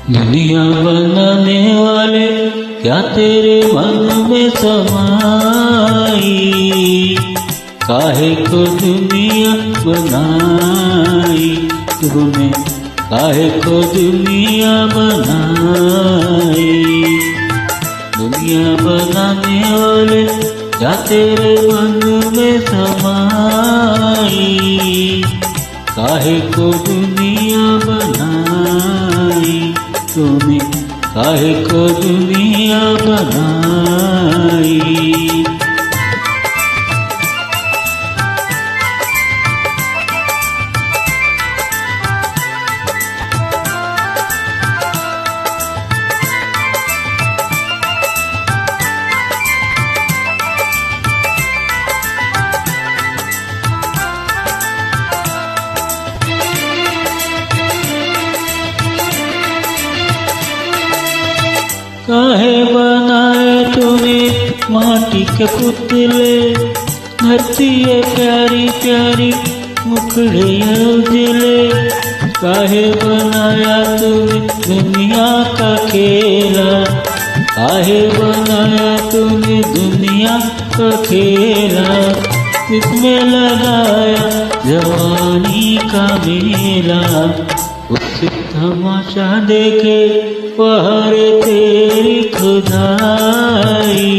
दुनिया बनाने वाले क्या तेरे मन में समाई, काहे को दुनिया बनाई तूने, काहे को दुनिया बनाई। दुनिया बनाने वाले क्या तेरे मन में समाई, काहे को दुनिया बनाई तूने, काहे को दुनिया बनाई। काहे बनाए तूने माटी के पुतले, धरती है प्यारी प्यारी मुखड़े उजले। काहे बनाया तूने दुनिया का खेला, काहे बनाया तूने दुनिया का खेला। इसमें लगाया जवानी का मेला, उससे तमाशा देखे पहर तेरी खुदाई।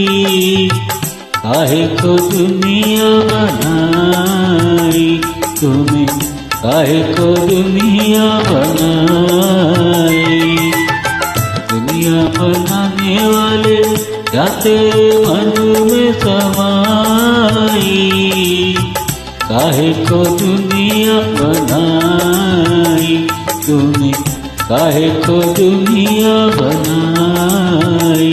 काहे को दुनिया बनाई तूने, काहे को दुनिया बनाई। दुनिया बनाने वाले क्या तेरे मन में समाई, काहे को दुनिया बनाई तूने, काहे को दुनिया बनाई।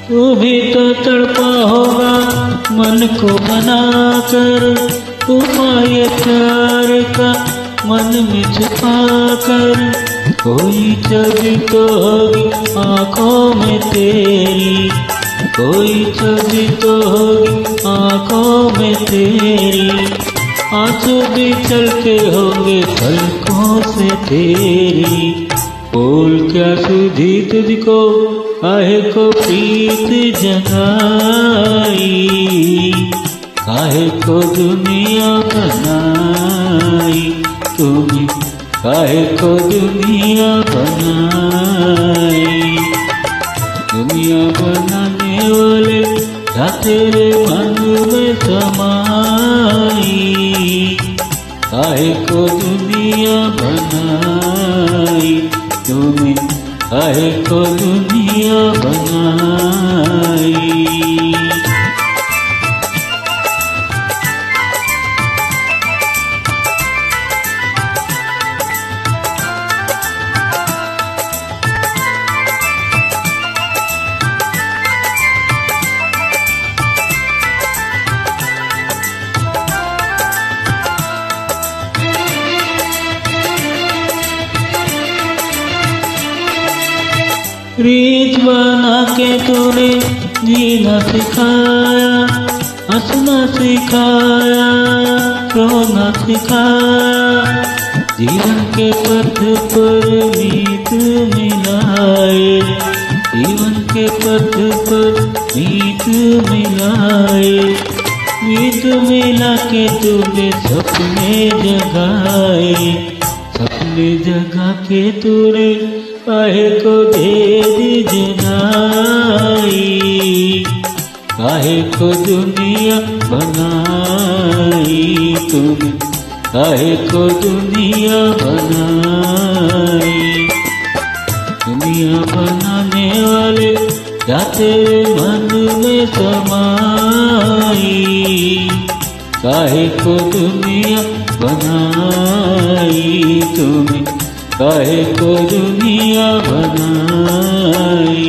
तू भी तो तड़पा होगा मन को बनाकर, तुम्हारे प्यार का मन में छुपा कर। कोई छवि तो होगी आँखों में तेरी, कोई छवि तो होगी आँखों में तेरी। आंसू भी चलते होंगे पलकों से तेरी। बोल क्या सुधी तुझको, काहे को प्रीत जगाई, काहे को दुनिया बनाई तूने, काहे को दुनिया बनाई। दुनिया बनाने वाले क्या तेरे मन में समाई, काहे को दुनिया बनाई तूने, काहे को दुनिया बनाई। रीत बना के तूने जीना सिखाया, हंसना सिखाया, रोना सिखाया। जीवन के पथ पर मीत मिलाए, जीवन के पथ पर मीत मिलाए। मीत मिला के तूने सपने जगाए, सपने जगा के तूने काहे को दे दी जुदाई। काहे को दुनिया बनाई तूने, काहे को दुनिया बनाई। दुनिया बनाने वाले क्या तेरे मन में समाई, काहे को दुनिया बनाई तूने, काहे को दुनिया बनाई।